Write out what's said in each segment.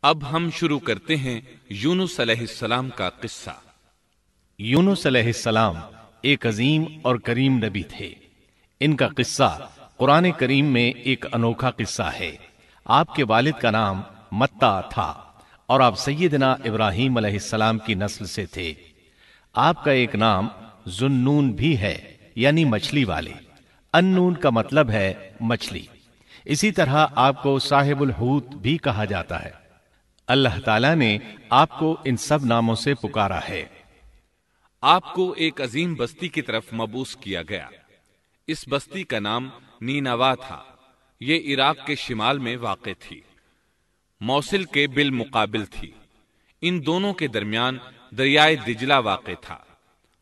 اب ہم شروع کرتے ہیں یونس علیہ السلام کا قصہ۔ یونس علیہ السلام ایک عظیم اور کریم نبی تھے۔ ان کا قصہ قرآن کریم میں ایک انوکھا قصہ ہے۔ آپ کے والد کا نام متا تھا اور آپ سیدنا ابراہیم علیہ السلام کی نسل سے تھے۔ آپ کا ایک نام ذوالنون بھی ہے، یعنی مچھلی والے۔ النون کا مطلب ہے مچھلی۔ اسی طرح آپ کو صاحب الحوت بھی کہا جاتا ہے۔ اللہ تعالیٰ نے آپ کو ان سب ناموں سے پکارا ہے۔ آپ کو ایک عظیم بستی کی طرف مبعوث کیا گیا۔ اس بستی کا نام نینوا تھا۔ یہ عراق کے شمال میں واقع تھی، موصل کے بالمقابل تھی۔ ان دونوں کے درمیان دریائے دجلہ واقع تھا۔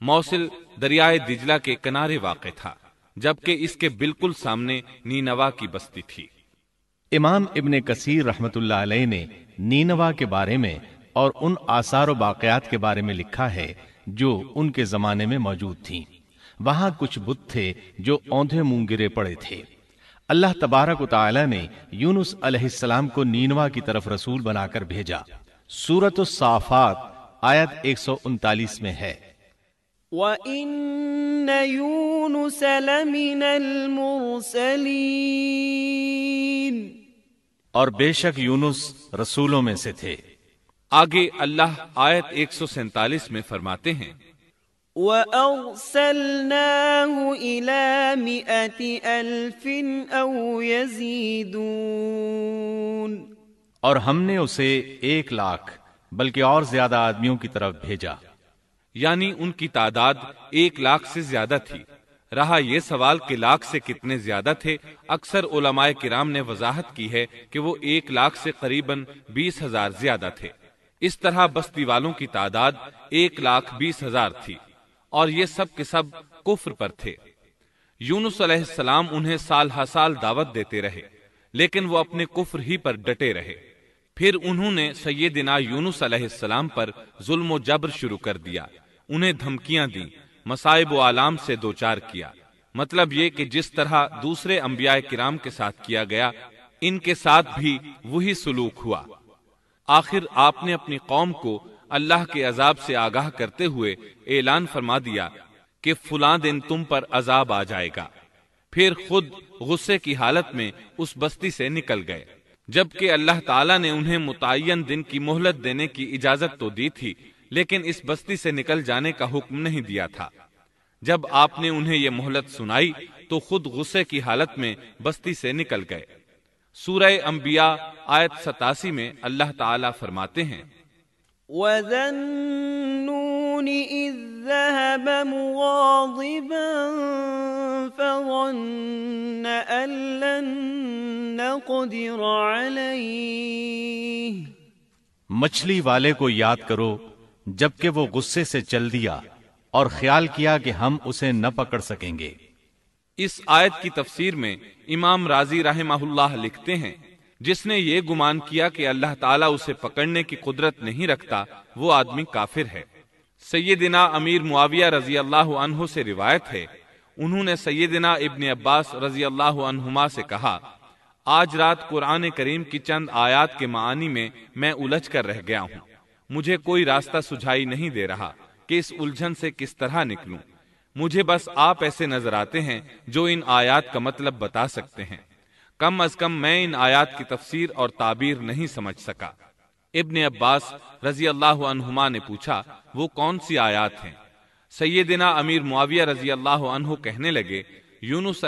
موصل دریائے دجلہ کے کنارے واقع تھا، جبکہ اس کے بالکل سامنے نینوا کی بستی تھی۔ امام ابن کثیر رحمت اللہ علیہ نے نینوا کے بارے میں اور ان آثار و باقیات کے بارے میں لکھا ہے جو ان کے زمانے میں موجود تھیں۔ وہاں کچھ بت تھے جو اوندھے منہ گرے پڑے تھے۔ اللہ تبارک و تعالی نے یونس علیہ السلام کو نینوا کی طرف رسول بنا کر بھیجا۔ سورۃ الصافات آیت 139 میں ہے، وَإِنَّ يُونُسَ لَمِنَ الْمُرْسَلِينَ، اور بے شک یونس رسولوں میں سے تھے۔ آگے اللہ آیت 147 میں فرماتے ہیں، وَأَرْسَلْنَاهُ إِلَى 100,000 أَوْ يَزِيدُونَ، اور ہم نے اسے 100,000 بلکہ اور زیادہ آدمیوں کی طرف بھیجا۔ یعنی ان کی تعداد 100,000 سے زیادہ تھی۔ رہا یہ سوال کہ لاکھ سے کتنے زیادہ تھے، اکثر علماء کرام نے وضاحت کی ہے کہ وہ 100,000 سے قریباً 20,000 زیادہ تھے۔ اس طرح بستی والوں کی تعداد 1,20,000 تھی، اور یہ سب کے سب کفر پر تھے۔ یونس علیہ السلام انہیں سال ہر سال دعوت دیتے رہے، لیکن وہ اپنے کفر ہی پر ڈٹے رہے۔ پھر انہوں نے سیدنا یونس علیہ السلام پر ظلم و جبر شروع کر دیا، انہیں دھمکیاں دیں، مصائب و آلام سے دوچار کیا۔ مطلب یہ کہ جس طرح دوسرے انبیاء کرام کے ساتھ کیا گیا، ان کے ساتھ بھی وہی سلوک ہوا۔ آخر آپ نے اپنی قوم کو اللہ کے عذاب سے آگاہ کرتے ہوئے اعلان فرما دیا کہ فلاں دن تم پر عذاب آ جائے گا۔ پھر خود غصے کی حالت میں اس بستی سے نکل گئے، جبکہ اللہ تعالیٰ نے انہیں متعین دن کی مہلت دینے کی اجازت تو دی تھی، لیکن اس بستی سے نکل جانے کا حکم نہیں دیا تھا۔ جب آپ نے انہیں یہ مہلت سنائی تو خود غصے کی حالت میں بستی سے نکل گئے۔ سورہ انبیاء آیت 87 میں اللہ تعالیٰ فرماتے ہیں، وَذَا النُّونِ إِذ ذَّهَبَ مُغَاضِبًا فَظَنَّ أَن لَّن نَّقْدِرَ عَلَيْهِ، مچھلی والے کو یاد کرو جبکہ وہ غصے سے چل دیا اور خیال کیا کہ ہم اسے نہ پکڑ سکیں گے۔ اس آیت کی تفسیر میں امام رازی رحمہ اللہ لکھتے ہیں، جس نے یہ گمان کیا کہ اللہ تعالیٰ اسے پکڑنے کی قدرت نہیں رکھتا، وہ آدمی کافر ہے۔ سیدنا امیر معاویہ رضی اللہ عنہ سے روایت ہے، انہوں نے سیدنا ابن عباس رضی اللہ عنہما سے کہا، آج رات قرآن کریم کی چند آیات کے معانی میں میں الجھ کر رہ گیا ہوں، مجھے کوئی راستہ سجھائی نہیں دے رہا کہ اس الجھن سے کس طرح نکلوں۔ مجھے بس آپ ایسے نظر آتے ہیں جو ان آیات کا مطلب بتا سکتے ہیں۔ کم از کم میں ان آیات کی تفسیر اور تعبیر نہیں سمجھ سکا۔ ابن عباس رضی اللہ عنہما نے پوچھا، وہ کون سی آیات ہیں؟ سیدنا امیر معاویہ رضی اللہ عنہ کہنے لگے، یونس